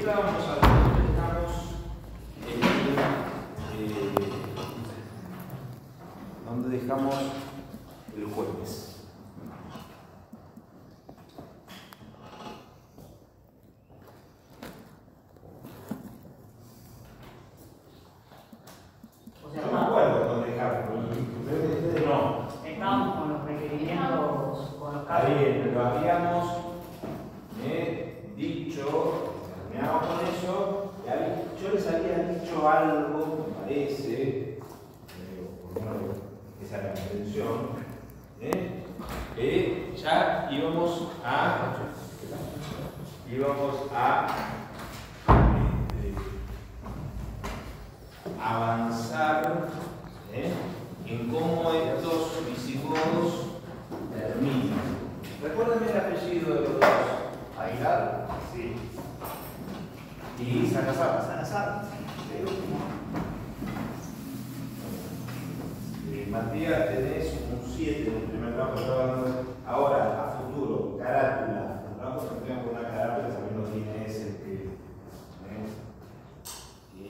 estábamos hablando, donde dejamos el jueves. No me acuerdo dónde dejamos. Ustedes no. Estábamos con los requerimientos, con los Está bien, pero habíamos dicho, terminamos con eso, yo les había dicho algo, me parece, por lo menos esa era la intención, que ya íbamos a avanzar en cómo estos visigodos terminan. Recuérdenme el apellido de los dos. Aguilar. Sí. Y Salazar. Salazar. Matías, tenés un 7 en el primer trabajo que estaba dando. Ahora, a futuro, carátula. El trabajo que tengo con una carátula sabiendo quién es el que. Y.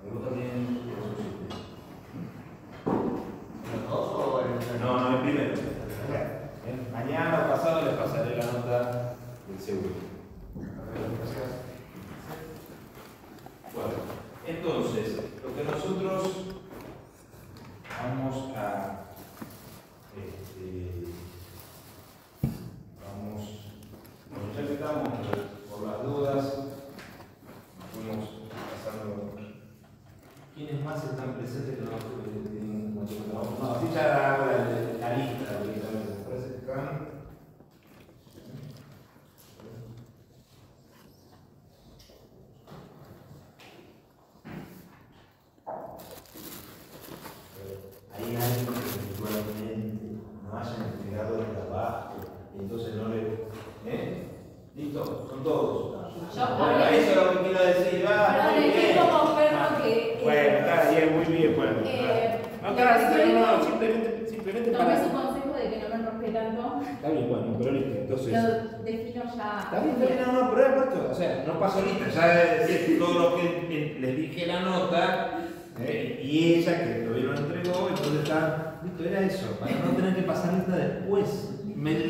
Me gusta bien esos 7. ¿Los dos o el No, el primero. Mañana o pasado les pasaré la nota del seguro. Bueno, entonces, lo que nosotros vamos a bueno, ya que estamos por las dudas, fuimos pasando. ¿Quiénes más están presentes que no tienen mucho trabajo? No, así ya hago la lista directamente. Me parece que están. Hay alguien que eventualmente no hayan entregado el trabajo y entonces no le. ¿Listo? Son todos. Bueno, eso es lo que quiero decir. Perdón, Muy es que bien. como Ferro que. Bueno, está bien, muy bien, bueno. No, claro, simplemente tomé para. su consejo de que no me enrosque tanto. Está bien, bueno, pero listo, entonces. Lo defino ya. Está bien, no, pero es puesto, o sea, no pasó lista, ya decía todo lo que les dije la nota, y ella que todavía no lo entregó, entonces está, listo, era eso, para no tener que pasar lista después. Bueno,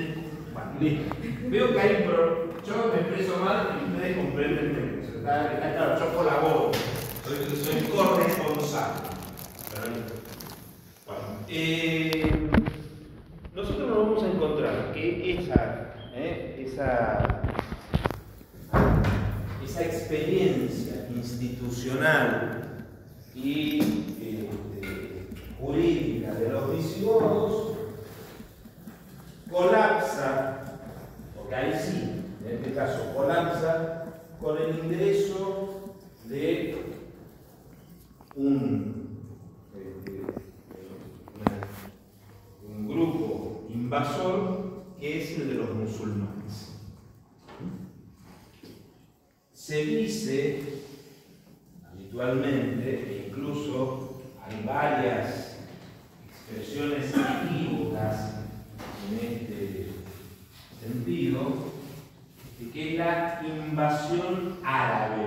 listo. Veo que hay un problema, yo me expreso mal y ustedes comprenden menos, está claro, yo colaboro, soy corresponsable. Pero listo. Bueno, nosotros nos vamos a encontrar que esa experiencia institucional y jurídica de los visigodos colapsa, porque ahí sí, en este caso colapsa, con el ingreso de un grupo invasor que es el de los musulmanes. Se dice habitualmente, e incluso hay varias expresiones equívocas en este sentido, de que la invasión árabe.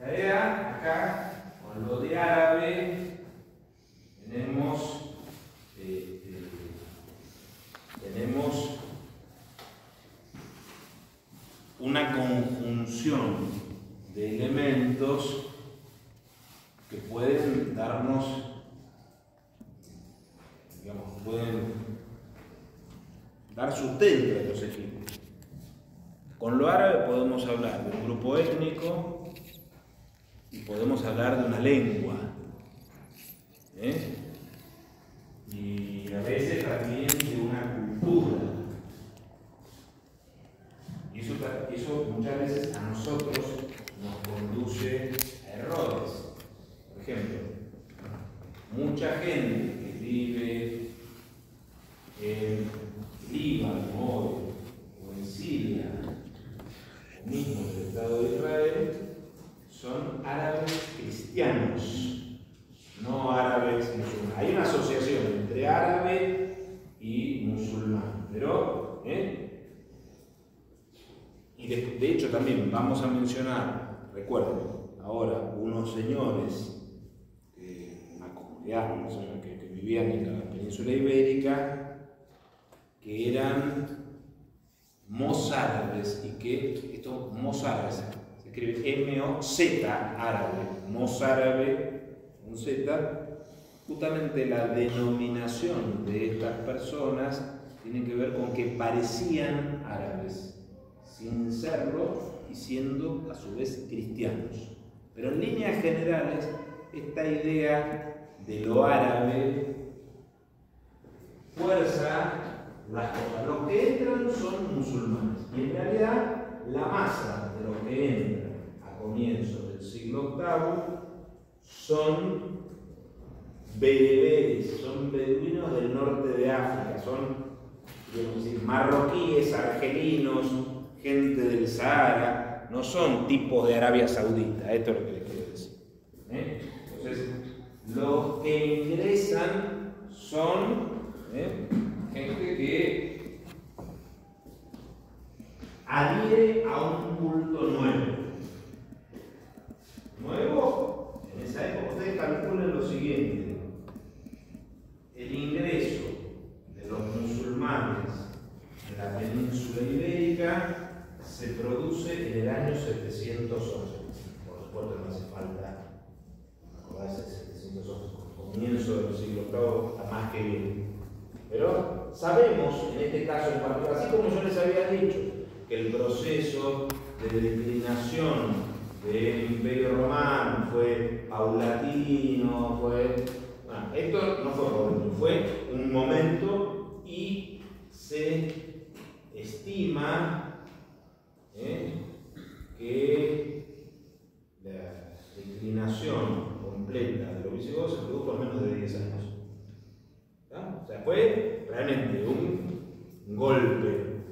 La idea acá, con lo de árabe, tenemos una conjunción de elementos que pueden darnos, digamos, pueden dar sustento a estos equipos. Con lo árabe podemos hablar de un grupo étnico y podemos hablar de una lengua. Y a veces también de una cultura. Y eso muchas veces a nosotros nos conduce a errores. Por ejemplo, mucha gente que vive en Líbano o en Siria, o mismo en el Estado de Israel, son árabes cristianos, no árabes musulmanes. Hay una asociación entre árabe y musulmán, pero de hecho también vamos a mencionar, recuerden, ahora unos señores, una comunidad, unos señores que vivían en la península ibérica, que eran mozárabes, y que estos mozárabes se escribe M-O-Z árabe, mozárabe, un Z. Justamente la denominación de estas personas tiene que ver con que parecían árabes, sin serlo y siendo a su vez cristianos. Pero en líneas generales, esta idea de lo árabe fuerza las cosas. Los que entran son musulmanes, y en realidad la masa de los que entran a comienzos del siglo VIII son bereberes, son beduinos del norte de África, son marroquíes, argelinos, gente del Sahara, no son tipos de Arabia Saudita, esto es lo que les quiero decir. Entonces, los que ingresan son gente que adhiere a un culto nuevo. Nuevo, en esa época, ustedes calculen lo siguiente: el ingreso de los musulmanes en la península ibérica se produce en el año 711. Por supuesto, no hace falta acordarse de 711, comienzo del siglo VIII, está más que bien. Pero sabemos, en este caso en particular, así como yo les había dicho, que el proceso de declinación del Imperio Romano fue paulatino, bueno, esto no fue paulatino, fue un momento, y se estima que la declinación completa de los visigodos se produjo en menos de 10 años. O sea, fue realmente un golpe.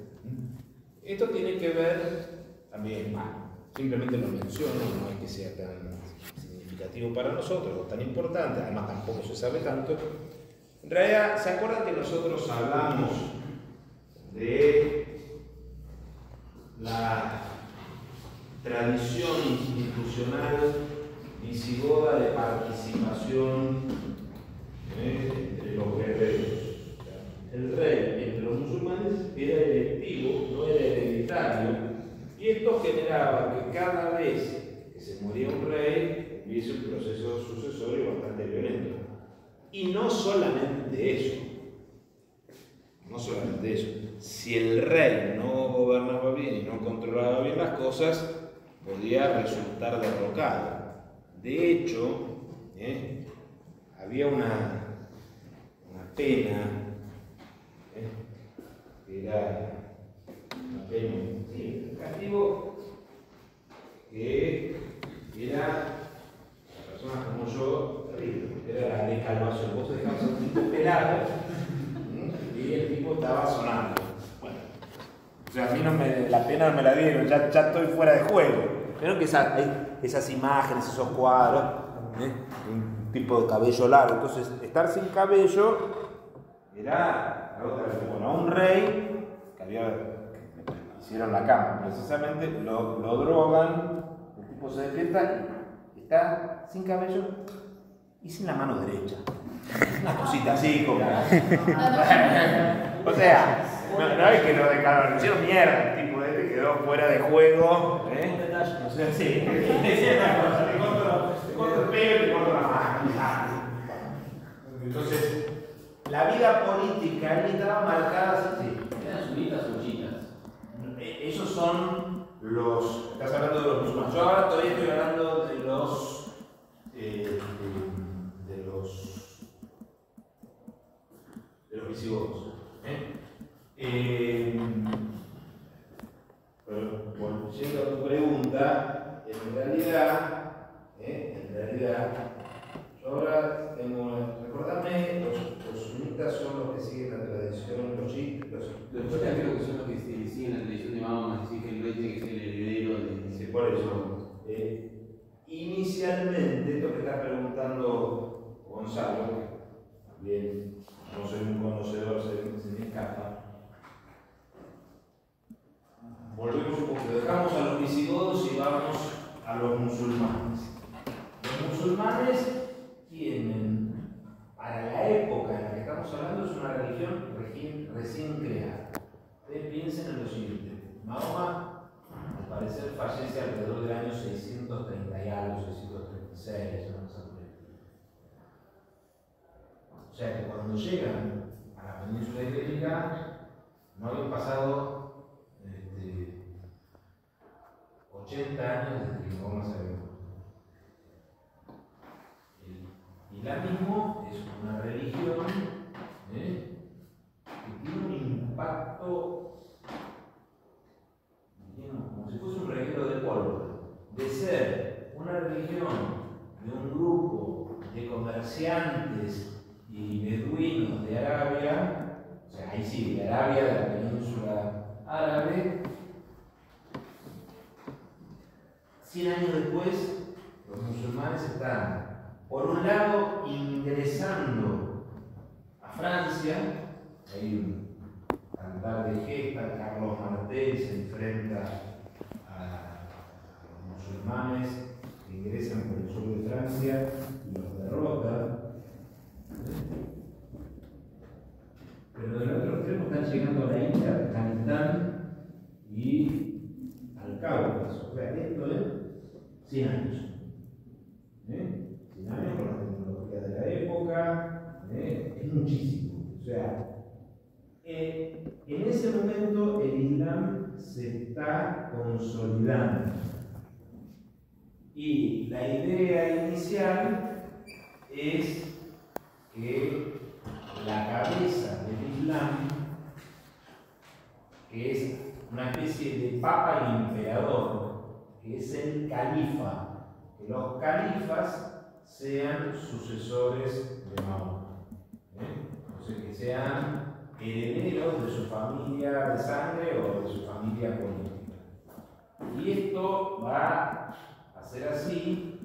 Esto tiene que ver también, simplemente lo menciono, no es que sea tan significativo para nosotros o tan importante, además tampoco se sabe tanto. En realidad, ¿se acuerdan que nosotros hablamos de la tradición institucional visigoda de participación entre los guerreros? El rey entre los musulmanes era electivo, no era hereditario, y esto generaba que cada vez que se moría un rey hubiese un proceso sucesorio bastante violento. Y no solamente eso, si el rey no gobernaba bien y no controlaba bien las cosas, podía resultar derrocado. De hecho, había una pena, que era una pena, un castigo que era para personas como yo terrible, era la decalvación. Vos dejabas a un tipo pelado y el tipo estaba sonando. Bueno, o sea, a mí la pena no me la dieron, ya estoy fuera de juego. Vieron que esas imágenes, esos cuadros, un tipo de cabello largo, entonces estar sin cabello era algo terrible. Bueno, a un rey que hicieron la cama, precisamente lo drogan, el tipo se despierta y está sin cabello y sin la mano derecha. Una cosita así como. O sea, no es que lo dejaron, hicieron mierda, el tipo este quedó fuera de juego. O sea, sí, te corto el pelo y te corto la mano. Entonces, la vida política él estaba marcada así. ¿Eran sunitas o chiitas? Esos son los. Estás hablando de los musulmanes. Yo ahora todavía estoy hablando de los. Visigodos. Pero volviendo a tu pregunta, en realidad, yo ahora tengo. Recordame, los sunitas son los que siguen la tradición, los chiitas. Los chiitas creo que son los que siguen la tradición de Mahoma, así que el rey tiene que ser el heredero de. Sí, por eso. musulmanes. Los musulmanes tienen, para la época en la que estamos hablando, es una religión recién creada. Ustedes piensen en lo siguiente: Mahoma, al parecer, fallece alrededor del año 630 y algo, 636, una cosa por ahí. O sea que cuando llegan a la península ibérica, no habían pasado 80 años desde que Mahoma se había muerto. El islamismo es una religión que tiene un impacto, digamos, como si fuese un reguero de pólvora, de ser una religión de un grupo de comerciantes y beduinos de Arabia, o sea, ahí sí, de Arabia, de la península árabe. 100 años después, los musulmanes están, por un lado, ingresando a Francia. Hay un cantar de gesta, Carlos Martel se enfrenta a los musulmanes que ingresan por el sur de Francia y los derrota. Pero del otro extremo están llegando a la India, Afganistán y al Cáucaso. O sea, esto es 100 años. 100 años con la tecnología de la época, es muchísimo. O sea, en ese momento el Islam se está consolidando. Y la idea inicial es que la cabeza del Islam, que es una especie de papa y emperador, que es el califa, que los califas sean sucesores de Mahoma, o sea, que sean herederos de su familia de sangre o de su familia política. Y esto va a ser así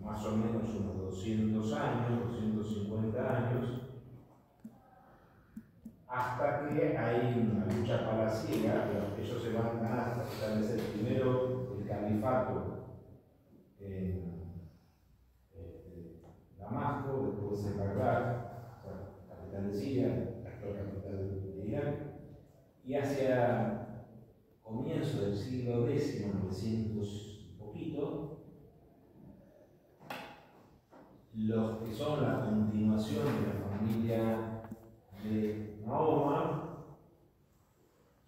más o menos unos 200 años, 250 años, hasta que hay una lucha palaciega. Ellos se van a establecer primero el califato en Damasco, después en Bagdad, capital de Siria, la actual capital de Irak, y hacia comienzo del siglo X, 900 y poquito, los que son la continuación de la familia de Mahoma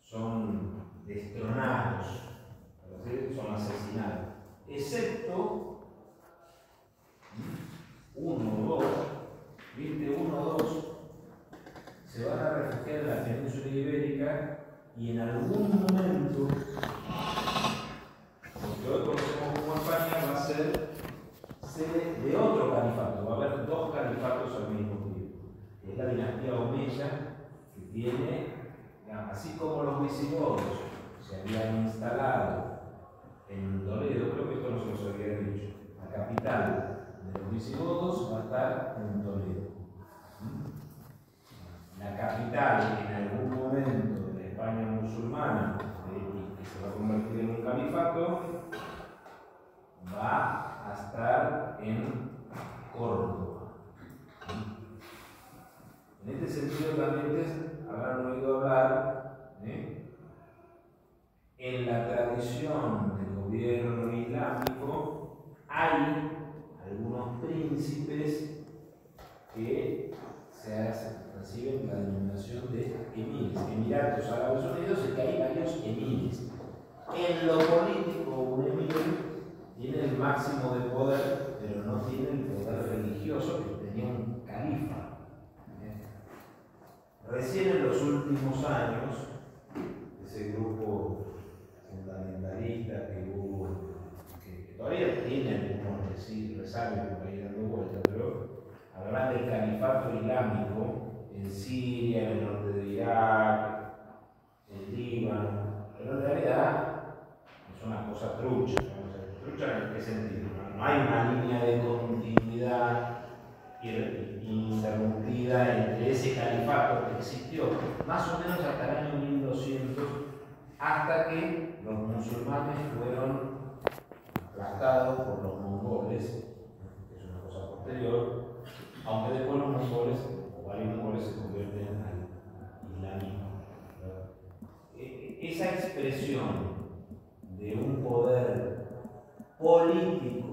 son destronados, son asesinados, excepto uno o dos, uno o dos se van a refugiar en la península ibérica y en algún momento, lo que hoy conocemos como España, va a ser sede de otro califato. Va a haber dos califatos al mismo tiempo. Es la dinastía Omeya, que tiene, así como los visigodos se habían instalado en Toledo, creo que esto no se los había dicho, la capital de los visigodos va a estar en Toledo. La capital, en algún momento de la España musulmana, que se va a convertir en un califato, va a estar en Córdoba. En este sentido, también habrán oído hablar, en la tradición del gobierno islámico, hay algunos príncipes que reciben la denominación de emires, Emiratos Árabes Unidos, y que hay varios emires. En lo político, un emir tiene el máximo de poder, pero no tiene el poder religioso que tenía un califa. Recién en los últimos años, ese grupo fundamentalista que hubo, que todavía tiene algunos resabios por ahí dando vueltas, pero hablar del califato islámico en Siria, en el norte de Irak, en Líbano, pero en realidad es una cosa trucha. ¿Trucha en qué sentido? No hay una línea de continuidad interrumpida entre ese califato que existió más o menos hasta el año 1200 hasta que los musulmanes fueron aplastados por los mongoles, que es una cosa posterior, aunque después los mongoles, o varios mongoles, se convierten al islamismo. Esa expresión de un poder político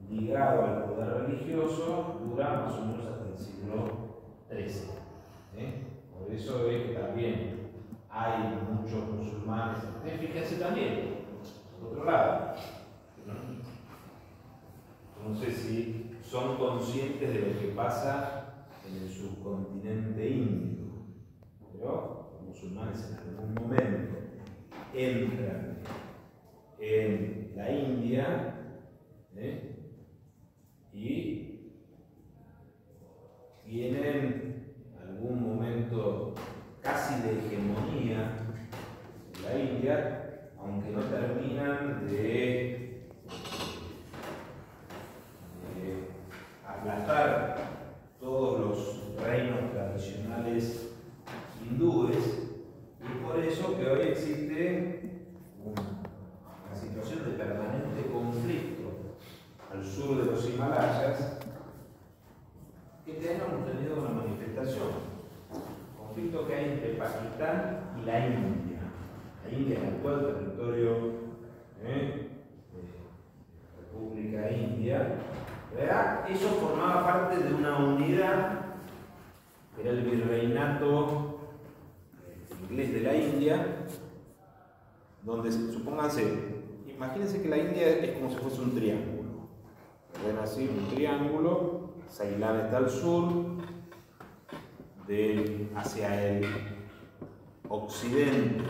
ligado al poder religioso dura más o menos hasta el siglo XIII. Por eso es que también hay muchos musulmanes. Fíjense también, por otro lado, no sé si son conscientes de lo que pasa en el subcontinente indio, pero los musulmanes en algún momento entran en la India y tienen algún momento casi de hegemonía en la India, aunque no terminan de aplastar todos los reinos tradicionales hindúes, y por eso que hoy existe una situación de permanente conflicto al sur de los Himalayas, que hemos tenido una manifestación, conflicto que hay entre Pakistán y la India. La India es el actual territorio de la República India, ¿verdad? Eso formaba parte de una unidad, que era el virreinato inglés de la India, donde, supónganse, imagínense que la India es como si fuese un triángulo. Ven así, un triángulo, Ceilán está al sur, hacia el occidente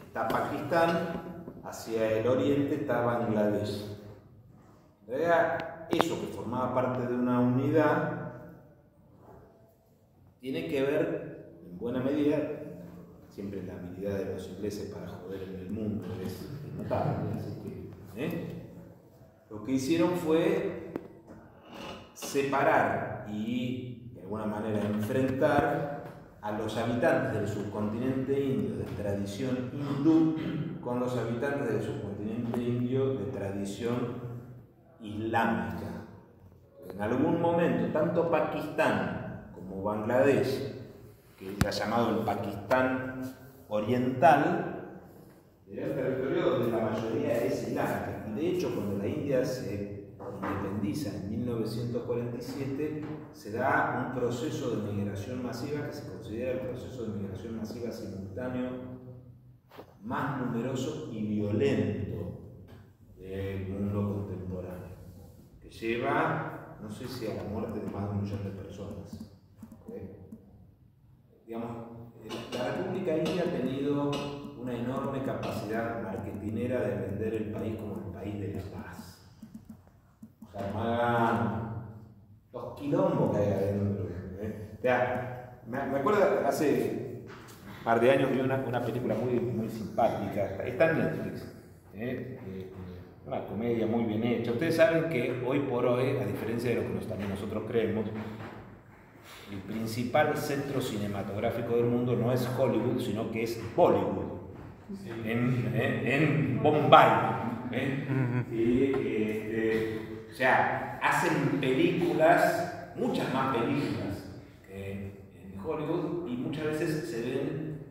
está Pakistán, hacia el oriente está Bangladesh. Eso que formaba parte de una unidad tiene que ver, en buena medida, siempre la habilidad de los ingleses para joder en el mundo es notable, así que, lo que hicieron fue separar y de alguna manera enfrentar a los habitantes del subcontinente indio de tradición hindú con los habitantes del subcontinente indio de tradición islámica. En algún momento, tanto Pakistán como Bangladesh, que era llamado el Pakistán oriental, era el territorio donde la mayoría es islámica. Y de hecho, cuando la India se independiza en 1947, se da un proceso de migración masiva que se considera el proceso de migración masiva simultáneo más numeroso y violento del mundo contemporáneo, que lleva, no sé si a la muerte de más de 1 millón de personas. Digamos, la República India ha tenido una enorme capacidad marketinera de vender el país como el país de la paz. O sea, no hagan los quilombos que hay adentro. Me acuerdo hace un par de años vi una película muy simpática, está en Netflix, una comedia muy bien hecha. Ustedes saben que hoy por hoy, a diferencia de lo que también nosotros creemos, el principal centro cinematográfico del mundo no es Hollywood, sino que es Bollywood, en Bombay. O sea, hacen películas, muchas más películas que en Hollywood, y muchas veces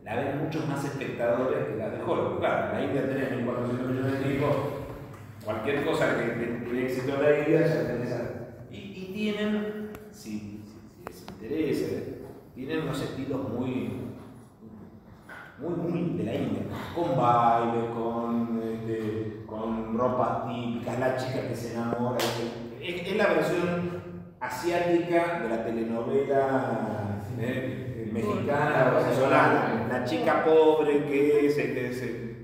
la ven muchos más espectadores que las de Hollywood. Claro, en la India tenés 1.400 millones de tipos, cualquier cosa que tiene éxito en la India ya tenés y tienen, si les interesa, tienen unos estilos muy de la India, con baile, con ropas típicas, la chica que se enamora. Es la versión asiática de la telenovela mexicana o venezolana. La chica pobre que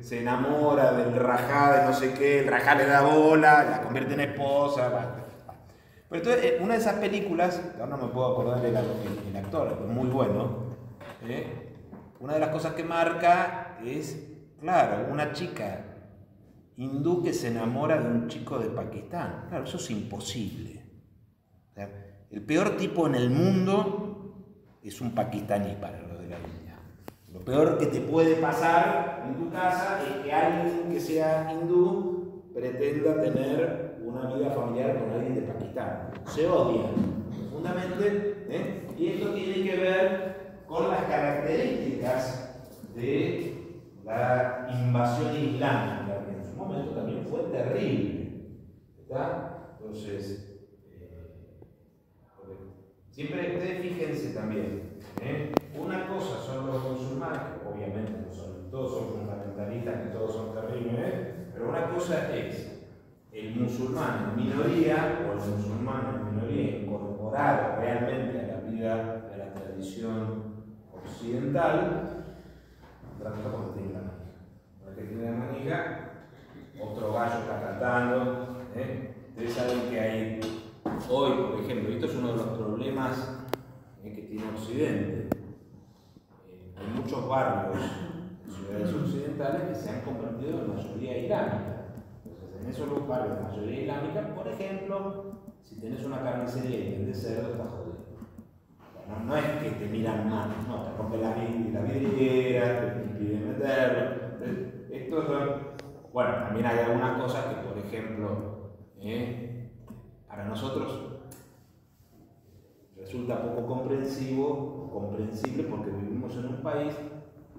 se enamora del rajá de no sé qué, el rajá le da bola, la convierte en esposa. Pero entonces, una de esas películas, ahora no me puedo acordar del actor, es muy bueno. Una de las cosas que marca es, claro, una chica hindú que se enamora de un chico de Pakistán. Claro, eso es imposible. O sea, el peor tipo en el mundo es un pakistaní para los de la India. Lo peor que te puede pasar en tu casa es que alguien que sea hindú pretenda tener una vida familiar con alguien de Pakistán. Se odian profundamente, y esto tiene que ver con las características de la invasión islámica, que en su momento también fue terrible. ¿Está? Entonces, siempre ustedes fíjense también, una cosa son los musulmanes, que obviamente no son, todos son fundamentalistas, que todos son terribles, pero una cosa es el musulmán en minoría, o el musulmán en minoría incorporado realmente a la vida, a la tradición occidental, otra cosa cuando tiene la manija. Cuando tiene la manija, otro gallo está cantando. Ustedes saben que hay hoy, por ejemplo, esto es uno de los problemas que tiene Occidente. Hay muchos barrios, ciudades occidentales, que se han convertido en mayoría islámica. Entonces, en esos barrios de mayoría islámica, por ejemplo, si tenés una carnicería y vendés cerdo, estás jodido. No es que te miran mal, no, te rompen la vidriera, te impiden meterlo. Esto son, bueno, también hay algunas cosas que, por ejemplo, para nosotros resulta poco comprensivo o comprensible porque vivimos en un país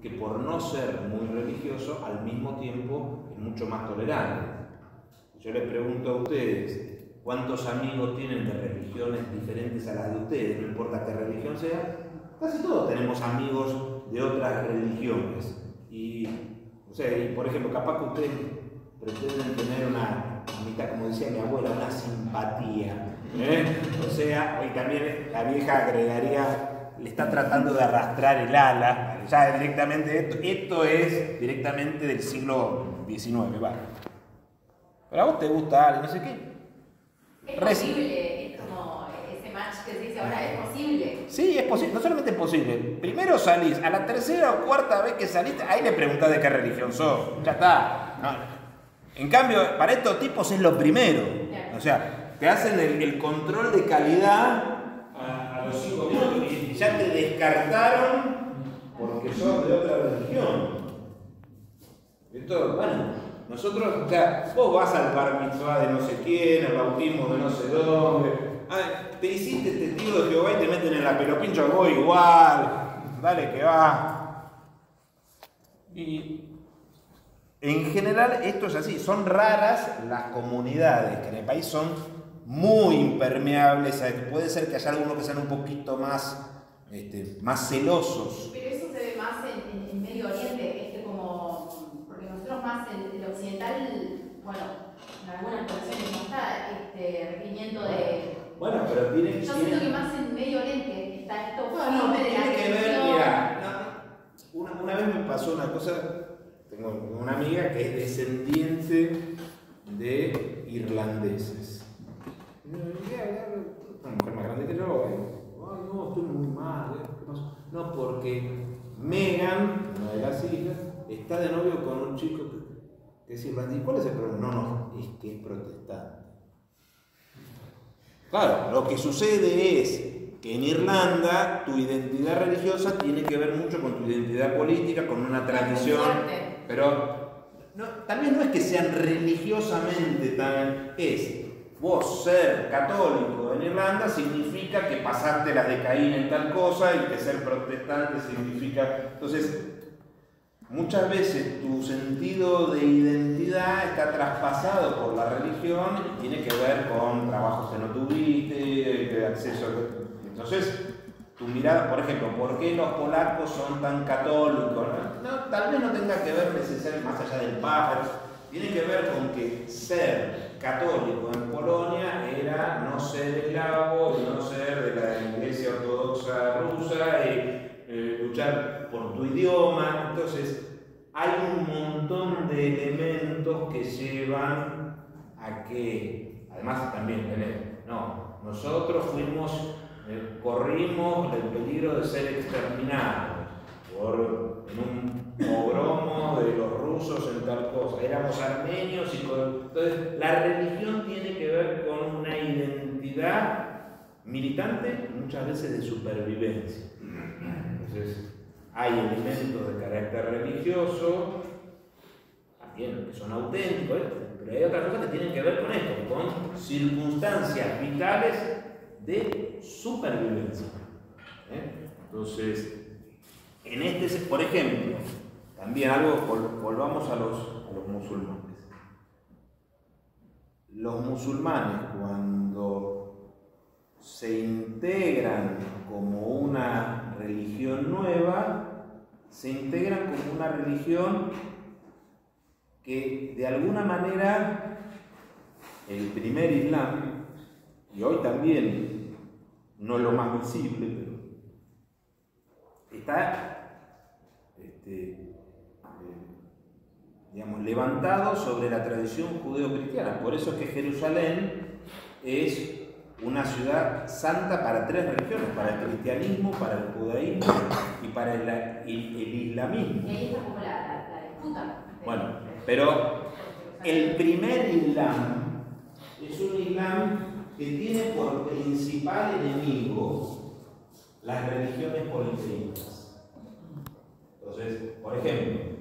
que, por no ser muy religioso, al mismo tiempo es mucho más tolerante. Yo les pregunto a ustedes, ¿cuántos amigos tienen de religiones diferentes a las de ustedes? No importa qué religión sea, casi todos tenemos amigos de otras religiones. Y, o sea, y por ejemplo, capaz que ustedes pretenden tener una amistad, como decía mi abuela, una simpatía. O sea, hoy también la vieja agregaría, le está tratando de arrastrar el ala, ya directamente, esto es directamente del siglo XIX, ¿vale? Pero a vos te gusta alguien, no sé qué. Es posible, es como ese match que se dice ahora, es posible. Sí, es posible, no solamente es posible. Primero salís, a la tercera o cuarta vez que salís, ahí le preguntás de qué religión sos. Ya está. No. En cambio, para estos tipos es lo primero. O sea, te hacen el control de calidad a los 5 minutos y ya te descartaron porque sos de otra religión. Esto, bueno, nosotros, o sea, vos vas al bar mitzvah de no sé quién, al bautismo de no sé dónde. Te hiciste testigo de Jehová y te meten en la pelopincha, vos igual. Dale que va. Y en general esto es así, son raras las comunidades que en el país son muy impermeables. Puede ser que haya algunos que sean un poquito más, más celosos. Pero eso se ve más en Medio Oriente, porque nosotros más el occidental, bueno, en algunas ocasiones no está requerimiento de... Bueno, pero tiene... Yo siento que más en Medio Oriente está esto... No, tiene que ver, mira, una vez me pasó una cosa. Tengo una amiga que es descendiente de irlandeses. Una mujer más grande que yo. No, estoy muy mal. ¿Qué pasó? No, porque Megan, una de las hijas, está de novio con un chico que es irlandés. ¿Cuál es el problema? No, es que es protestante. Claro, lo que sucede es que en Irlanda tu identidad religiosa tiene que ver mucho con tu identidad política, con una tradición, pero también no es que sean religiosamente tan... Vos ser católico en Irlanda significa que pasaste las de Caín en tal cosa y que ser protestante significa... Entonces, muchas veces tu sentido de identidad está traspasado por la religión y tiene que ver con trabajos que no tuviste, de acceso... Entonces, tu mirada, por ejemplo, ¿por qué los polacos son tan católicos? Tal vez no tenga que ver necesariamente más allá del Papa, tiene que ver con que ser católico en Polonia era no ser eslavo y no ser de la Iglesia Ortodoxa rusa y luchar por tu idioma. Entonces, hay un montón de elementos que llevan a que, además también, nosotros corrimos el peligro de ser exterminados en un pogromo de los rusos en tal cosa, éramos armenios entonces la religión tiene que ver con una identidad militante, muchas veces de supervivencia. Entonces hay elementos de carácter religioso, también que son auténticos, pero hay otras cosas que tienen que ver con esto, con circunstancias vitales de supervivencia. Entonces, en este, por ejemplo, también algo, volvamos a los musulmanes. Los musulmanes, cuando se integran como una religión nueva, se integran como una religión que de alguna manera el primer Islam, y hoy también no es lo más visible, pero está digamos, levantado sobre la tradición judeo-cristiana. Por eso es que Jerusalén es una ciudad santa para tres religiones, para el cristianismo, para el judaísmo y para el islamismo. Y ahí está como la disputa. Bueno, pero el primer Islam es un Islam que tiene por principal enemigo las religiones politeístas. Entonces, por ejemplo,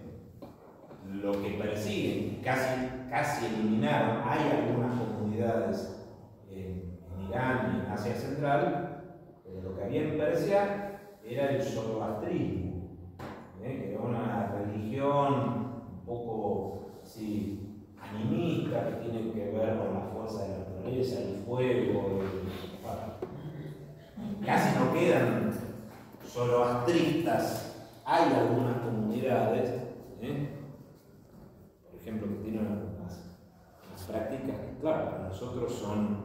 lo que persiguen, casi eliminaron, hay algunas comunidades en Irán y en Asia Central, pero lo que había en Persia era el zoroastrismo, que era una religión un poco así, animista, que tiene que ver con la fuerza de la naturaleza, el fuego, casi no quedan zoroastristas, hay algunas comunidades, por ejemplo, que tienen unas prácticas que, claro, para nosotros son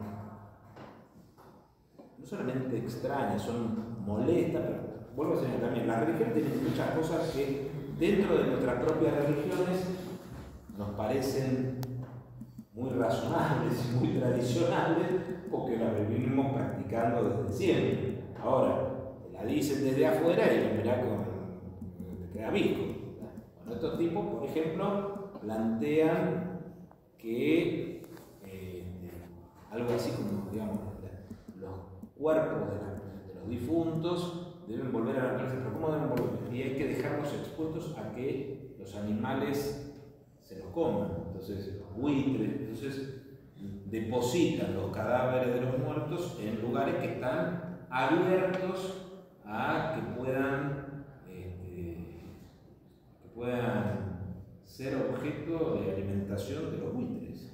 no solamente extrañas, son molestas, pero vuelvo a decir también, las religiones tienen muchas cosas que dentro de nuestras propias religiones nos parecen muy razonables y muy tradicionales porque las venimos practicando desde siempre. Ahora, la dicen desde afuera y la mirá que queda visco. Bueno, estos tipos, por ejemplo, plantean que algo así como, digamos, los cuerpos de los difuntos deben volver a la naturaleza. ¿Pero cómo deben volver? Y hay que dejarlos expuestos a que los animales se los coman. Entonces, buitres, entonces depositan los cadáveres de los muertos en lugares que están abiertos a que puedan ser objeto de alimentación de los buitres.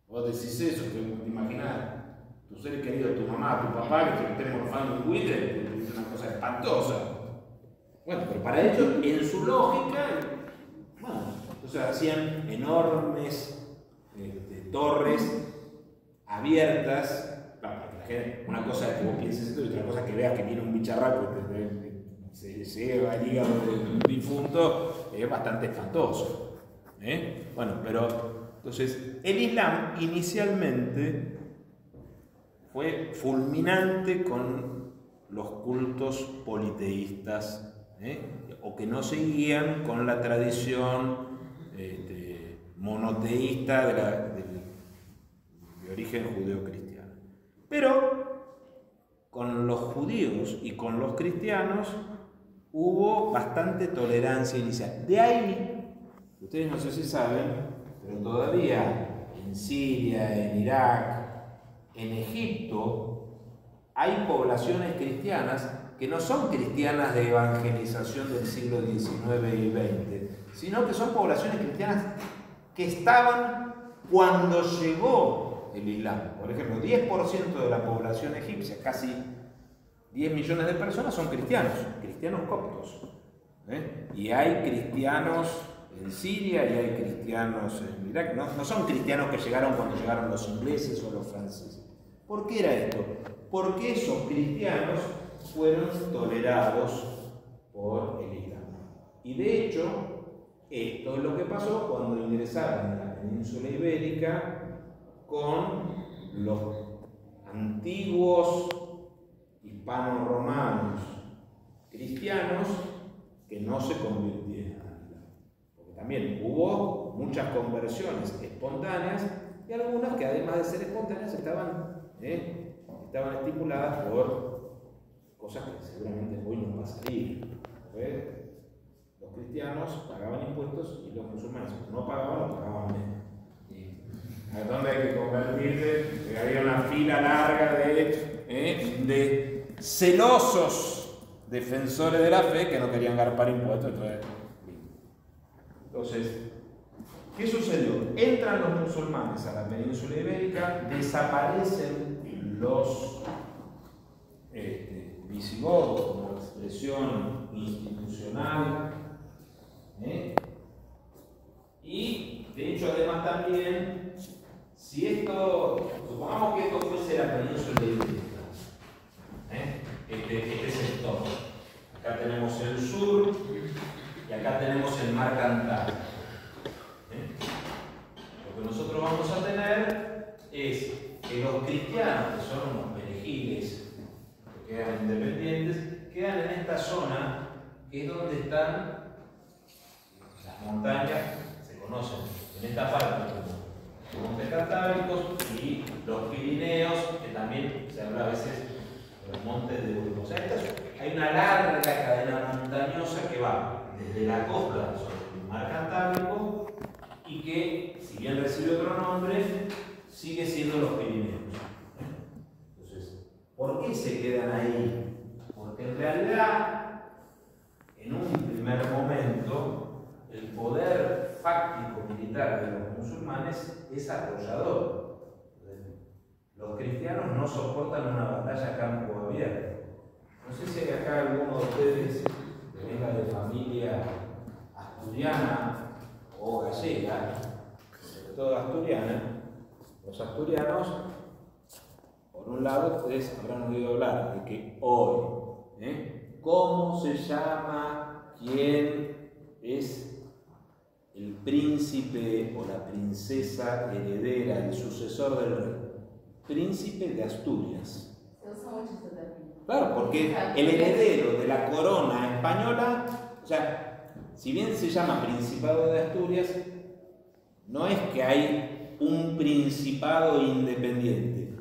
Vos decís eso, que te imaginás tu ser querido, tu mamá, tu papá, que te estén morfando un buitre, es una cosa espantosa. Bueno, pero para ellos, en su lógica, bueno, entonces hacían enormes torres abiertas, para que la gente, una cosa es que vos pienses esto y otra cosa es que veas que viene un bicharraco y se lleva el hígado del difunto, es bastante espantoso. Bueno, pero entonces el Islam inicialmente fue fulminante con los cultos politeístas, o que no seguían con la tradición monoteísta de origen judeo-cristiano. Pero con los judíos y con los cristianos hubo bastante tolerancia inicial. De ahí, ustedes no sé si saben, pero todavía en Siria, en Irak, en Egipto, hay poblaciones cristianas que no son cristianas de evangelización del siglo XIX y XX, sino que son poblaciones cristianas que estaban cuando llegó el Islam. Por ejemplo, 10% de la población egipcia, casi 10 millones de personas, son cristianos coptos. Y hay cristianos en Siria y hay cristianos en Irak. No son cristianos que llegaron cuando llegaron los ingleses o los franceses. ¿Por qué era esto? Porque esos cristianos fueron tolerados por el Islam. Y de hecho, esto es lo que pasó cuando ingresaron en la península ibérica con los antiguos hispano-romanos cristianos que no se convirtieron al Islam. Porque también hubo muchas conversiones espontáneas y algunas que además de ser espontáneas estaban estipuladas por cosas que seguramente hoy no pasarían. cristianos pagaban impuestos y los musulmanes no pagaban menos. ¿A dónde hay que convertirse? Que había una fila larga de celosos defensores de la fe que no querían garpar impuestos. Entonces, ¿qué sucedió? Entran los musulmanes a la península ibérica, desaparecen los visigodos como expresión institucional, y de hecho además también, si esto, supongamos que esto fuese la península ibérica, este sector, acá tenemos el sur y acá tenemos el mar Cantábrico. Lo que nosotros vamos a tener es que los cristianos, que son unos perejiles, que quedan independientes, quedan en esta zona, que es donde están las montañas, se conocen en esta parte como los montes Cantábricos y los Pirineos, que también se habla a veces de los montes de Europa. O sea, hay una larga cadena montañosa que va desde la costa sobre el mar Cantábrico y que, si bien recibe otro nombre, sigue siendo los Pirineos. Entonces, ¿por qué se quedan ahí? Porque en realidad, en un primer momento, el poder fáctico militar de los musulmanes es arrollador. Los cristianos no soportan una batalla a campo abierto. No sé si hay acá alguno de ustedes que venga de familia asturiana o gallega, sobre todo asturiana. Los asturianos, por un lado, ustedes habrán oído hablar de que hoy, ¿cómo se llama quién es el príncipe o la princesa heredera, el sucesor del rey? Príncipe de Asturias. Se usa mucho este término. Claro, porque el heredero de la corona española, o sea, si bien se llama Principado de Asturias, no es que hay un principado independiente.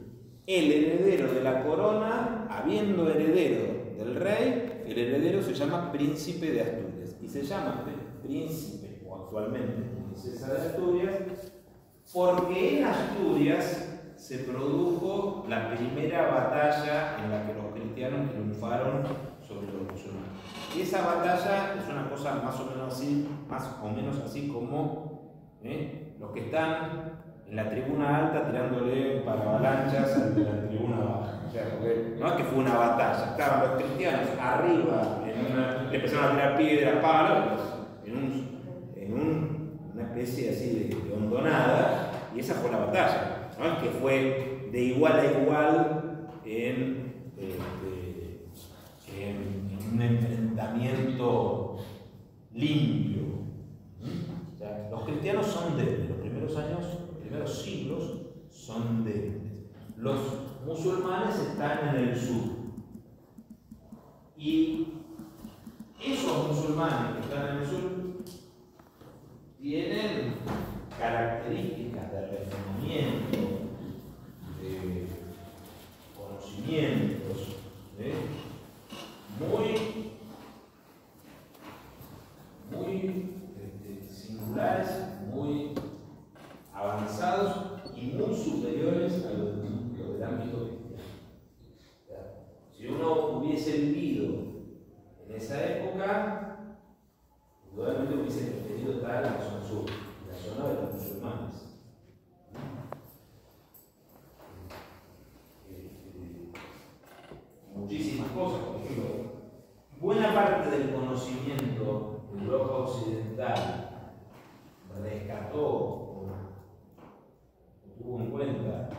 El heredero de la corona, habiendo heredero del rey, el heredero se llama Príncipe de Asturias. Y se llama príncipe, o actualmente princesa de Asturias, porque en Asturias se produjo la primera batalla en la que los cristianos triunfaron sobre los musulmanes. Y esa batalla es una cosa más o menos así como los que están en la tribuna alta tirándole para avalanchas al de la tribuna baja. O sea, porque no es que fue una batalla, estaban los cristianos arriba, le empezaron a tirar piedras, palos, en una especie así de hondonada, y esa fue la batalla. No es que fue de igual a igual en un enfrentamiento limpio. O sea, los cristianos son débiles, los primeros años, los primeros siglos son débiles. Los musulmanes están en el sur. Y esos musulmanes que están en el sur tienen características de refinamiento, de conocimientos, muy singulares, muy avanzados y muy superiores a los del ámbito cristiano. Si uno hubiese vivido en esa época, indudablemente hubiese preferido estar en la zona sur, en la zona de los musulmanes. Muchísimas cosas, por ejemplo, buena parte del conocimiento de Europa Occidental rescató o tuvo en cuenta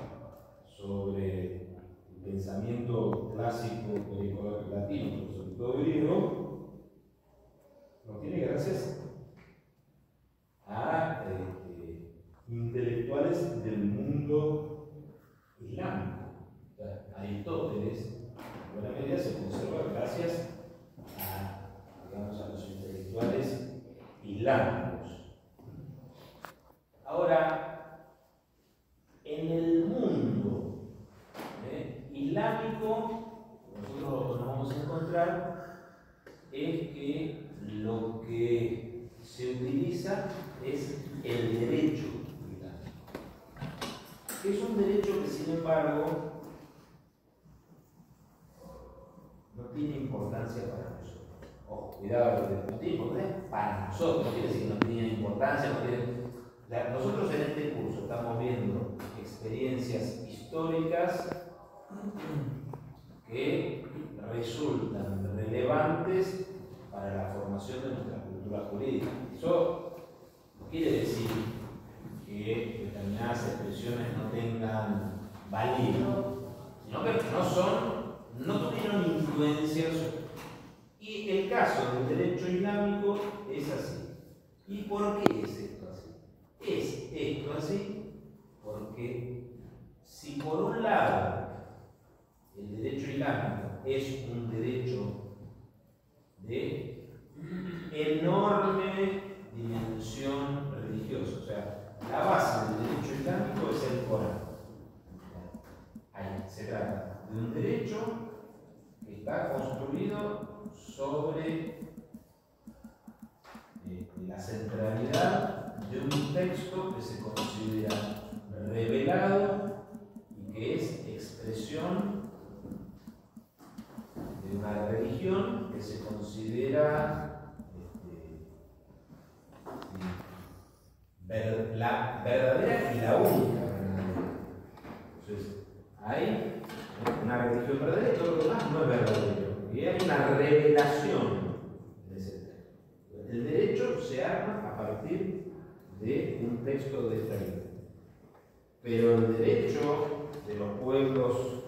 sobre el pensamiento clásico latino, sobre todo griego, lo tiene gracias a intelectuales del mundo islámico. O sea, Aristóteles, en buena medida, se conserva gracias a los intelectuales islámicos. Ahora, en el mundo islámico, nosotros nos vamos a encontrar es que lo que se utiliza es el derecho islámico. Es un derecho que, sin embargo, no tiene importancia para nosotros. Ojo, cuidado, no tiene importancia para nosotros, no quiere decir que no tiene importancia, no tiene... Nosotros en este curso estamos viendo experiencias históricas que resultan relevantes para la formación de nuestra cultura jurídica. Eso no quiere decir que determinadas expresiones no tengan validez, sino que no tuvieron influencias. Y el caso del derecho islámico es así. ¿Y por qué es esto así? Es esto así porque si por un lado el derecho islámico es un derecho de enorme dimensión religiosa, o sea, la base del derecho islámico es el Corán. Ahí se trata de un derecho que está construido sobre la centralidad de un texto que se considera revelado y que es expresión de una religión que se considera la verdadera y la única verdadera. Entonces, hay una religión verdadera y todo lo demás no es verdadero. Y hay una revelación de ese texto. El derecho se arma a partir de un texto de esta ley. Pero el derecho de los pueblos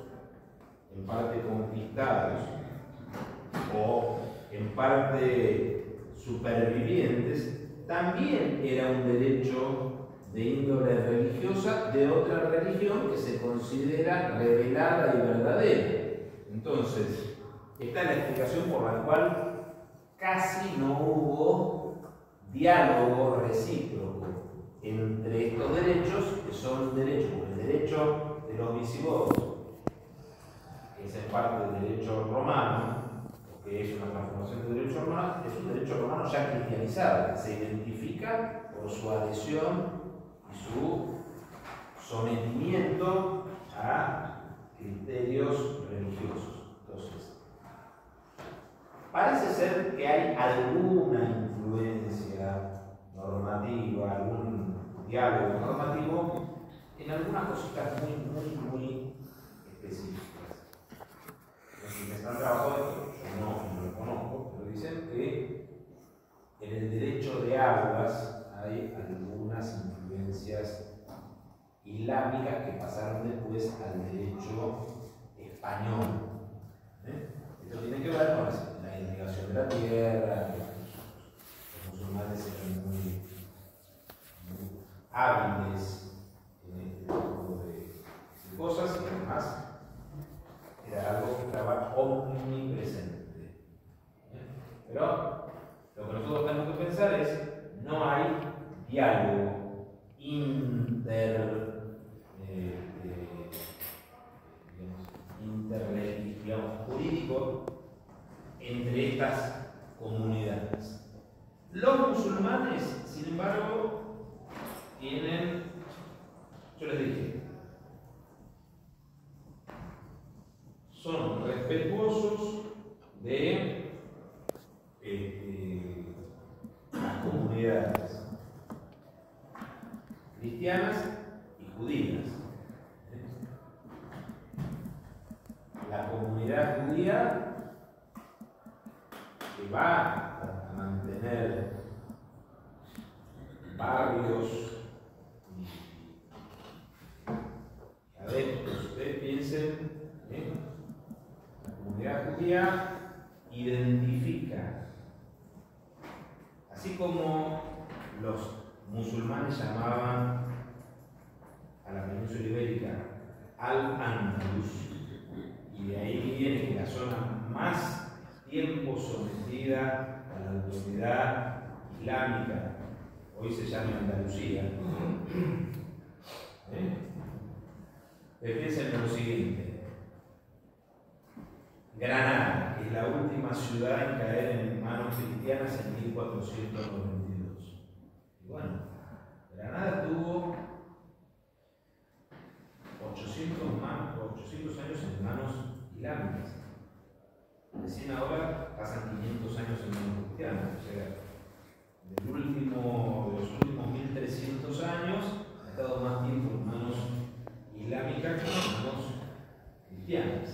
en parte conquistados o en parte supervivientes también era un derecho de índole religiosa de otra religión que se considera revelada y verdadera. Entonces, esta es la explicación por la cual casi no hubo diálogo recíproco entre estos derechos, que son derechos, como el derecho de los visigodos, que es en parte el derecho romano, que es una transformación del derecho romano, es un derecho romano ya cristianizado, que se identifica por su adhesión y su sometimiento a criterios religiosos. Entonces, parece ser que hay alguna influencia normativa, algún diálogo normativo en algunas cositas muy específicas. Los que están trabajando esto, yo no lo conozco, pero dicen que en el derecho de aguas hay algunas influencias islámicas que pasaron después al derecho español. Esto tiene que ver con la irrigación de la tierra. Los musulmanes eran muy hábiles en este tipo de cosas y además era algo que estaba omnipresente. Pero lo que nosotros tenemos que pensar es: no hay diálogo jurídico entre estas comunidades. Los musulmanes, sin embargo, tienen, yo les dije, son respetuosos de las comunidades cristianas y judías. La comunidad judía que va a mantener barrios y adeptos. Ustedes piensen, la comunidad judía identifica, así como los musulmanes llamaban a la península ibérica Al-Andalus, y de ahí viene que la zona más tiempo sometida a la autoridad islámica hoy se llama Andalucía. Piensen en lo siguiente: Granada, que es la última ciudad en caer en manos cristianas en 1492. bueno, Granada tuvo 800 años en manos islámicas. Recién ahora pasan 500 años en manos cristianas. O sea, de los últimos 1300 años ha estado más tiempo en manos islámicas que en manos cristianas.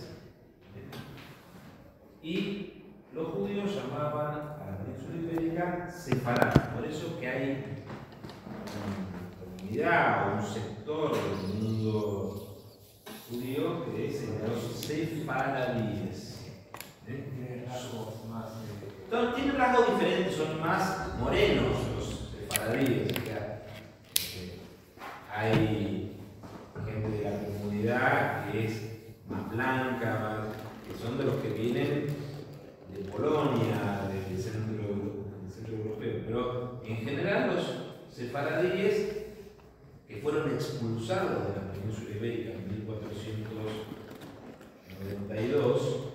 Y los judíos llamaban a la península ibérica Sefarad. Por eso que hay una comunidad o un sector del mundo judío que es el de los sefaradíes. Tiene rasgos más. Tienen rasgos diferentes, son más morenos los sefaradíes. O sea, hay gente de la comunidad que es más blanca, que son de los que vienen de Polonia, del centro europeo. Pero en general los sefaradíes que fueron expulsados de la península ibérica en 1492,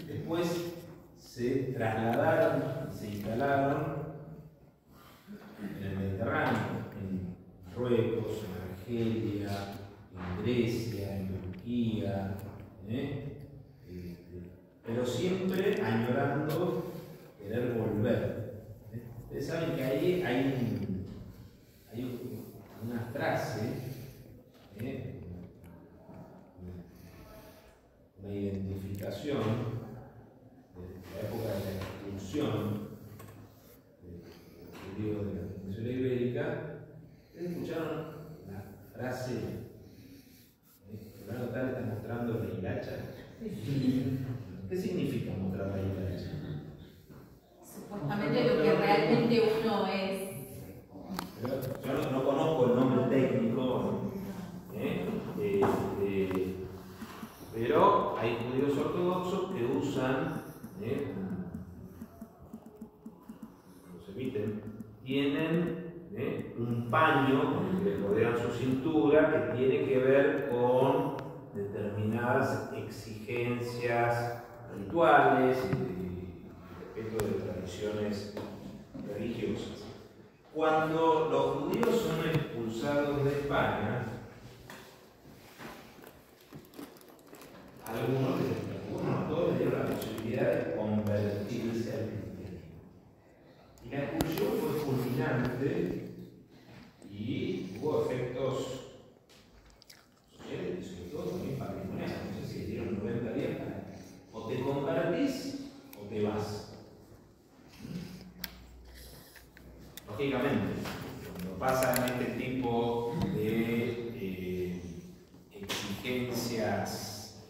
después se trasladaron y se instalaron en el Mediterráneo, en Marruecos, en Argelia, en Grecia, en Turquía, pero siempre añorando querer volver. Ustedes saben que ahí hay una frase, una identificación de la época de la expulsión del judío de la península ibérica. ¿Ustedes escucharon la frase? Fulano tal está mostrando la hilacha. ¿Qué significa mostrar la hilacha? Supuestamente lo que realmente uno es. Yo no conozco el nombre técnico, pero hay judíos ortodoxos que usan, los emiten, tienen un paño que rodean su cintura que tiene que ver con determinadas exigencias rituales y respecto de tradiciones religiosas. Cuando los judíos son expulsados de España, algunos no todos les dieron la posibilidad de convertirse al cristianismo. Y la expulsión fue fulminante y hubo efectos sociales y sobre todo también patrimoniales. No sé si dieron 90 días para o te convertís o te vas. Lógicamente, cuando pasan este tipo de exigencias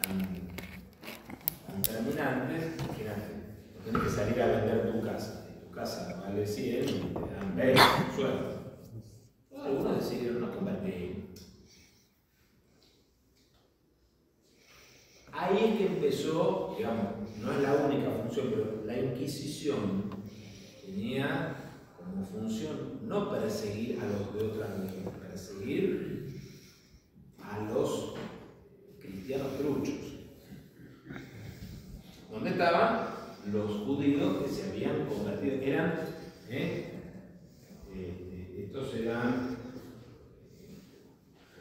tan terminantes, imagínate, no tienes que salir a vender tu casa. Tu casa vale 100 y te dan 20, sueldo. Algunos decidieron no convertir. Ahí es que empezó, digamos, no es la única función, pero la Inquisición tenía como función no perseguir a los de otras religiones, perseguir a los cristianos truchos. ¿Dónde estaban? Los judíos que se habían convertido. Estos eran,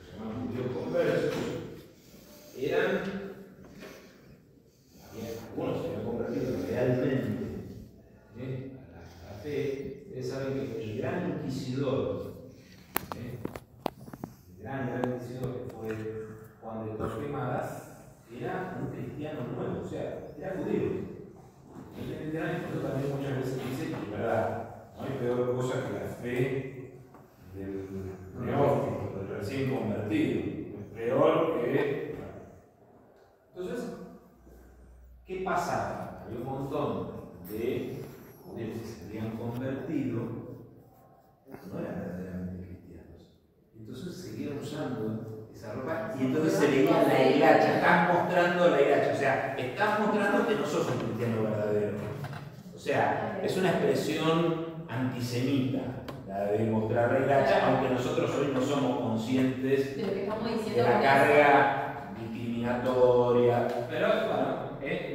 se llamaban judíos conversos, algunos se habían convertido realmente a la fe. Ustedes saben que el gran inquisidor, el gran inquisidor que fue Juan de Torquemada, era un cristiano nuevo, o sea, era judío. Esto también muchas veces dice que, verdad, no hay peor cosa que la fe del neófito, del recién convertido. Es peor que. Entonces, ¿qué pasaba? Había un montón de judíos que se habían convertido, no eran verdaderamente cristianos. Entonces seguían usando esa ropa y entonces se veía la hilacha. Estás mostrando la hilacha, o sea, estás mostrando que no sos un cristiano verdadero. O sea, es una expresión antisemita la de mostrar la hilacha, aunque nosotros hoy no somos conscientes De lo que estamos diciendo de la con carga discriminatoria. Pero bueno,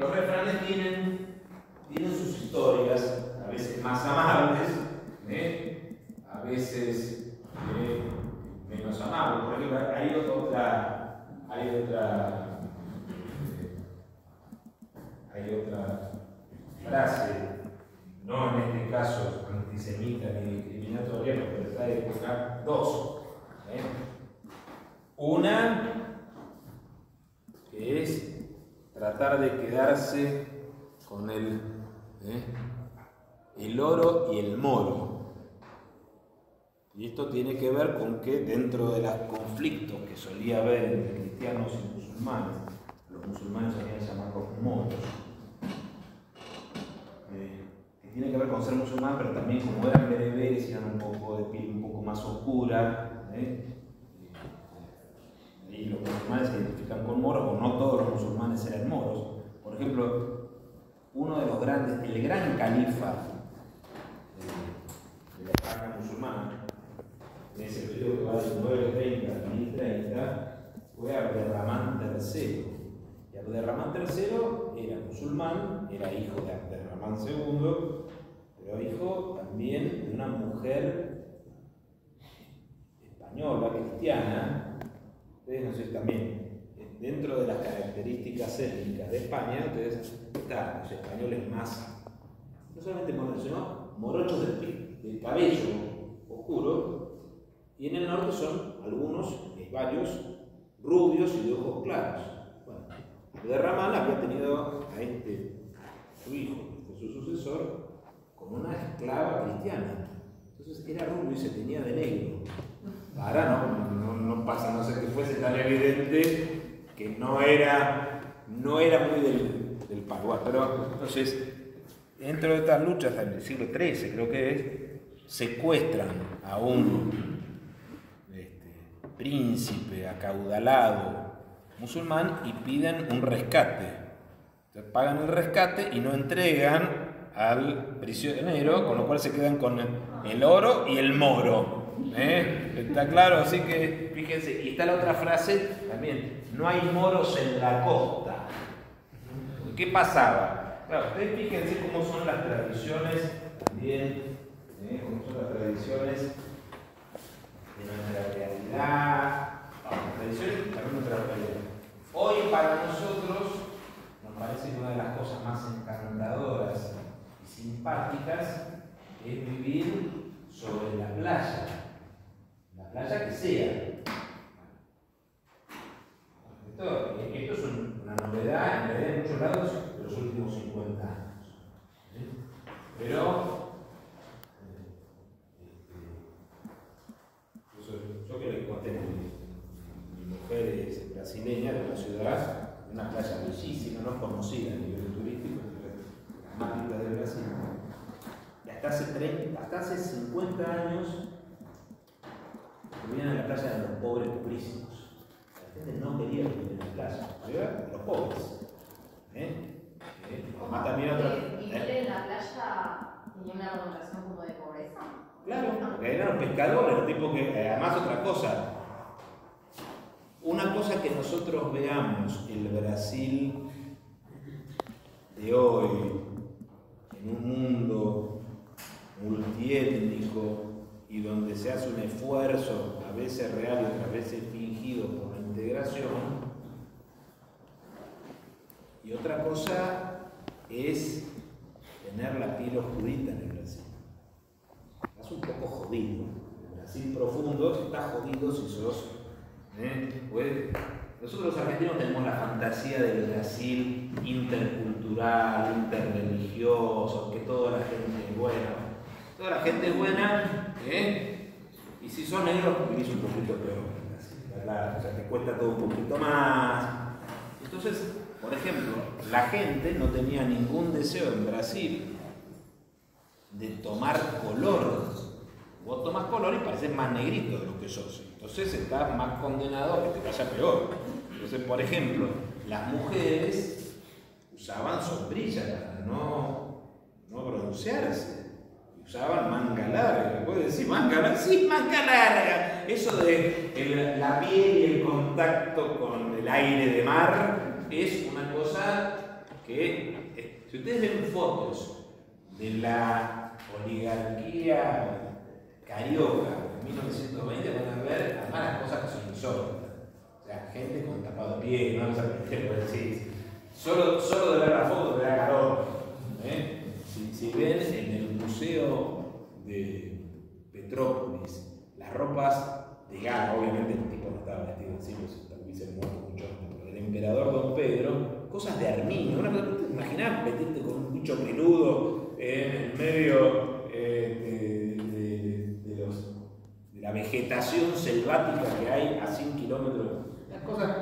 los refranes tienen sus historias, a veces más amables, a veces menos amables. Por ejemplo, hay otra frase, no en este caso antisemita ni discriminatoria, pero de esta época, dos. Una que es tratar de quedarse con el oro y el moro. Y esto tiene que ver con que dentro de los conflictos que solía haber entre cristianos y musulmanes, los musulmanes solían llamarlos moros, que tiene que ver con ser musulmán, pero también como eran bereberes y eran un poco de piel un poco más oscura, y los musulmanes se identifican con moros, o no todos los musulmanes eran moros. Por ejemplo, uno de los grandes, el gran califa de la España musulmana, en ese periodo que va del 930 al 1030, fue Abderramán III. Y Abderramán III era musulmán, era hijo de Abderramán II, pero hijo también de una mujer española, cristiana. Ustedes, no sé, también, dentro de las características étnicas de España, ustedes están los españoles más, no solamente morenos, sino morochos de cabello oscuro, y en el norte son algunos, varios, rubios y de ojos claros. Bueno, Abderramán había tenido a su hijo, su sucesor, con una esclava cristiana. Entonces era rubio y se tenía de negro. Ahora no pasa, no sé que fuese tan evidente que no era muy del paguá. Pero entonces, dentro de estas luchas del siglo XIII, creo que es, secuestran a un príncipe acaudalado musulmán y piden un rescate. Entonces pagan el rescate y no entregan al prisionero, con lo cual se quedan con el oro y el moro. ¿Está claro? Así que fíjense, y está la otra frase también: no hay moros en la costa. ¿Qué pasaba? Claro, ustedes fíjense cómo son las tradiciones también, cómo son las tradiciones de nuestra realidad, las tradiciones también de nuestra realidad. Hoy para nosotros nos parece que una de las cosas más encantadoras y simpáticas es vivir sobre la playa que sea. Esto es una novedad en muchos lados de los últimos 50 años. Pero yo que les conté, mi mujer es brasileña, de una ciudad, una playa bellísima, no conocida a nivel turístico, la más linda de Brasil. Y hasta hace 50 años vivían en la playa de los pobres pobrísimos. La gente no quería vivir en la playa, ¿verdad? Los pobres. Además también otra. ¿Vivir en la playa tenía una connotación como de pobreza? Claro, porque eran los pescadores, los tipos que. Además, otra cosa. Una cosa que nosotros veamos el Brasil de hoy, en un mundo multiétnico y donde se hace un esfuerzo, a veces real y otras veces fingido, por la integración. Y otra cosa es tener la piel oscurita en el Brasil. Estás un poco jodido. El Brasil profundo está jodido si sos. Pues, nosotros los argentinos tenemos la fantasía del Brasil intercultural, interreligioso, que toda la gente es buena. Toda la gente es buena, y si sos negro, vivís un poquito peor. Claro, o sea, te cuesta todo un poquito más. Entonces, por ejemplo, la gente no tenía ningún deseo en Brasil de tomar color. Vos tomás color y pareces más negrito de lo que sos. Entonces estás más condenado a que te vaya peor. Entonces, por ejemplo, las mujeres usaban sombrillas para no broncearse. Usaban manga larga. ¿Puedes decir manga larga? Sí, manga larga. Eso de la piel y el contacto con el aire de mar es una cosa que Si ustedes ven fotos de la oligarquía carioca de 1920, van a ver además las cosas que son insólitas. O sea, gente con tapado de pie, no vamos a decir. Solo de ver la foto te da calor. Si ven en el museo de Petrópolis las ropas de gala, obviamente el tipo no estaba vestido así, pues tal vez se muerto mucho antes, pero el emperador Don Pedro, cosas de armiño, una cosa, ¿te imaginás meterte con un bicho peludo en medio de la vegetación selvática que hay a 100 kilómetros? Las cosas,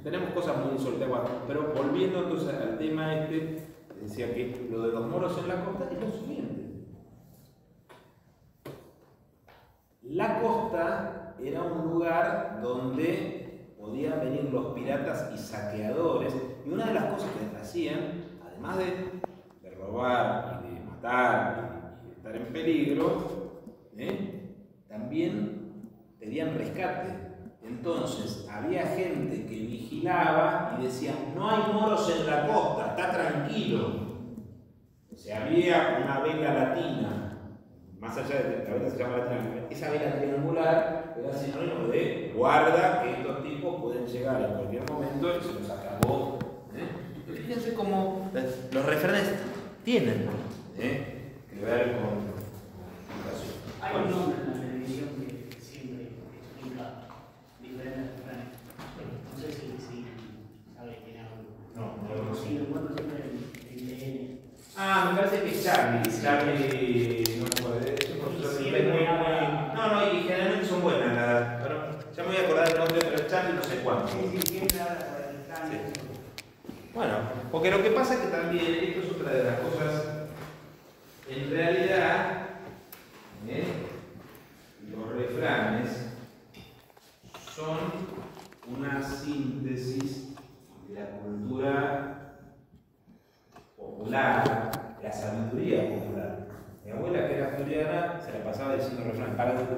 tenemos cosas muy insólitas. Pero volviendo entonces al tema decía que lo de los moros en la costa es lo siguiente. La costa era un lugar donde podían venir los piratas y saqueadores, y una de las cosas que hacían, además de robar y de matar y de estar en peligro, también pedían rescate. Entonces había gente que vigilaba y decía: no hay moros en la costa, está tranquilo. O sea, había una vela latina, más allá de que la vela se llama latina, esa vela triangular era sinónimo de guarda, que estos tipos pueden llegar en cualquier momento y se los acabó. Fíjense cómo los refranes tienen que ver con educación. Hay un nombre en la televisión que siempre explica diferentes refranes. No sé si sabe quién habla. No. Sí, lo encuentro siempre en TN. Me parece que Charlie, no me acuerdo, es un profesor de inglés muy, y generalmente son buenas, pero ya me voy a acordar el nombre, pero Charlie no sé cuánto. Sí, siempre habla sobre el refrán. Sí. Bueno, porque lo que pasa es que también, esto es otra de las cosas, en realidad, los refranes son una síntesis de la cultura popular, la sabiduría popular. Mi abuela, que era asturiana, se la pasaba diciendo refrán.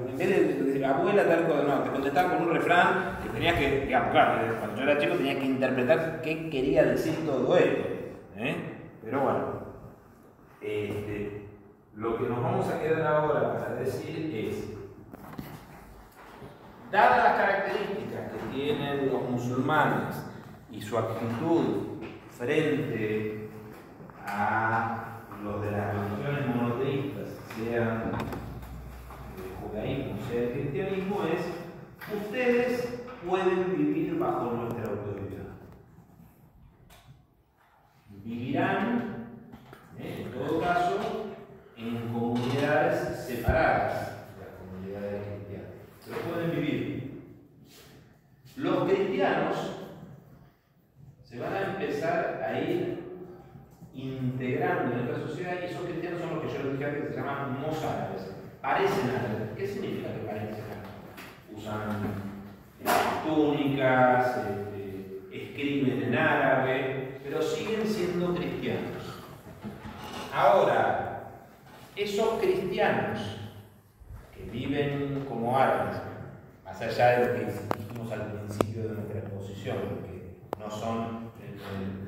En vez de la abuela, te contestaba con un refrán que tenía que, digamos, claro, cuando yo era chico tenía que interpretar qué quería decir todo esto. Pero bueno, lo que nos vamos a quedar ahora para decir es: dadas las características que tienen los musulmanes y su actitud frente a los de las religiones monoteístas, sean del judaísmo, sea del cristianismo, es: ustedes pueden vivir bajo nuestra autoridad. Vivirán, en todo caso, en comunidades separadas de las comunidades cristianas, pero pueden vivir. Los cristianos se van a empezar a ir integrando en esta sociedad, y esos cristianos son los que yo les dije antes, que se llaman mozárabes. Parecen árabes. ¿Qué significa que parecen árabes? Usan túnicas, escriben en árabe, pero siguen siendo cristianos. Ahora, esos cristianos que viven como árabes, más allá de lo que dijimos al principio de nuestra exposición, que no son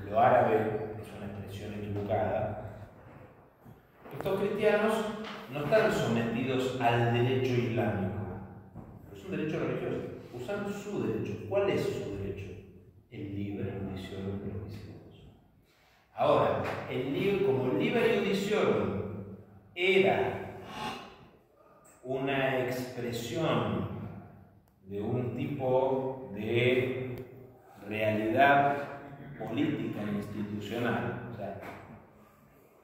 lo árabe, es una expresión equivocada, estos cristianos no están sometidos al derecho islámico, es un derecho religioso, usan su derecho. ¿Cuál es su derecho? El libre judiciorum de los visigodos. Ahora, como el libre judiciorum era una expresión de un tipo de realidad política e institucional, o sea,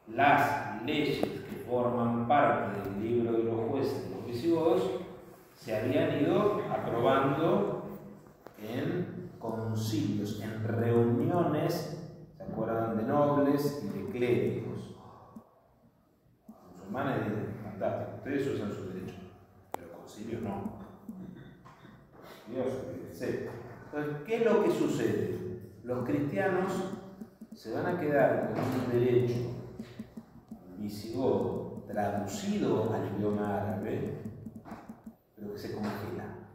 las leyes que forman parte del libro de los jueces de los visigodos se habían ido aprobando en concilios, en reuniones, ¿se acuerdan?, de nobles y de clérigos. Los musulmanes dicen: fantástico, ustedes usan su derecho, pero concilios no. Dios, etc. Entonces, ¿qué es lo que sucede? Los cristianos se van a quedar con un derecho visigodo traducido al idioma árabe, pero que se congela.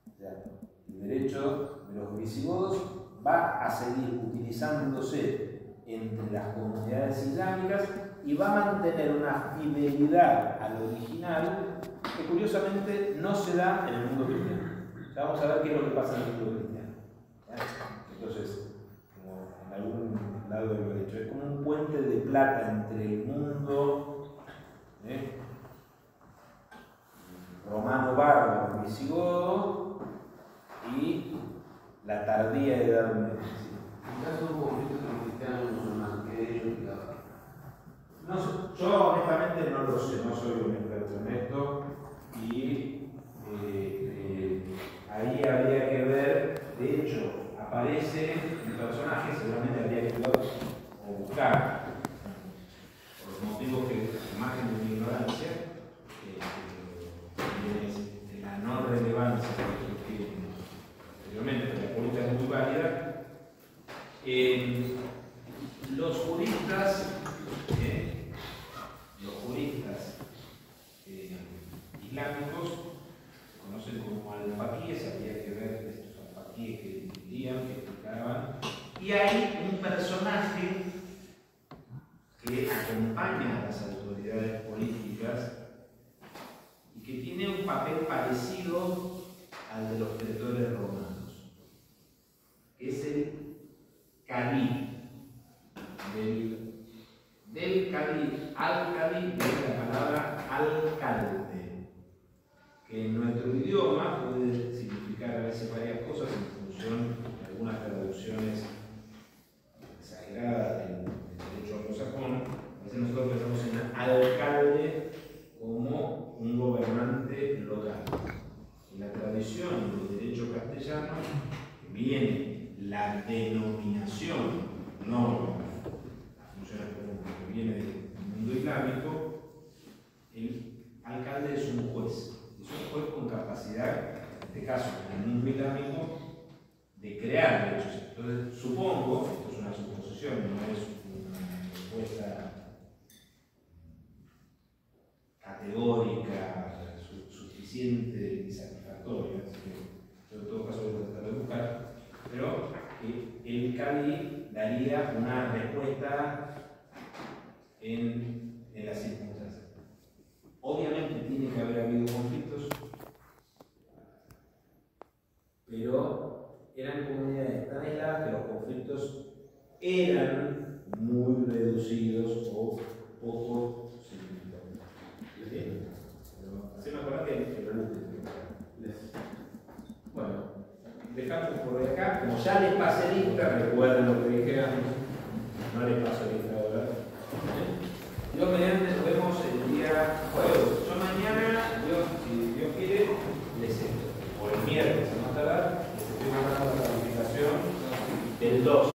O sea, el derecho de los visigodos va a seguir utilizándose entre las comunidades islámicas y va a mantener una fidelidad al original que curiosamente no se da en el mundo cristiano. Ya vamos a ver qué es lo que pasa en el mundo cristiano. Entonces, como en algún lado lo he dicho, es como un puente de plata entre el mundo romano bárbaro visigodo y la tardía Edad Media. En caso de un conflicto entre cristiano y musulmán, ¿qué de ello implicaba? No sé, yo honestamente no lo sé, no soy un experto en esto y ahí habría que ver, de hecho aparece un personaje, seguramente habría que ver o buscar, por los motivos que margen de mi ignorancia, de la no relevancia que tiene anteriormente, pero la política es muy válida. Los juristas islámicos se conocen como al-faqíes, habría que ver estos al-faqíes que entendían, que explicaban, y hay un personaje que acompaña a las autoridades políticas y que tiene un papel parecido al de los pretores romanos, que es el cadí. Del cadí, al-cadí, viene la palabra alcalde, que en nuestro idioma puede significar a veces varias cosas en función de algunas traducciones exageradas del derecho anglosajón. A veces nosotros pensamos en alcalde como un gobernante local. En la tradición del derecho castellano viene la denominación, no la función que viene del mundo islámico. El alcalde es un juez con capacidad, en este caso en el mundo islámico, de crear derechos. Entonces, supongo, esto es una suposición, no es una respuesta categórica, suficiente y satisfactoria, así que en todo caso voy a tratar de buscar, pero el cadí daría una respuesta en las circunstancias. Obviamente tiene que haber habido conflictos, pero eran comunidades tan aisladas que los conflictos eran muy reducidos o poco significativos. ¿Sí? Se me acuerda que bueno, dejamos por acá. Como ya les pasé lista, recuerden lo que dije antes. No les paso lista ahora. Dios mediante, nos vemos el día jueves. Yo mañana, si Dios quiere, o el miércoles, a más tardar, les estoy mandando la calificación del 2.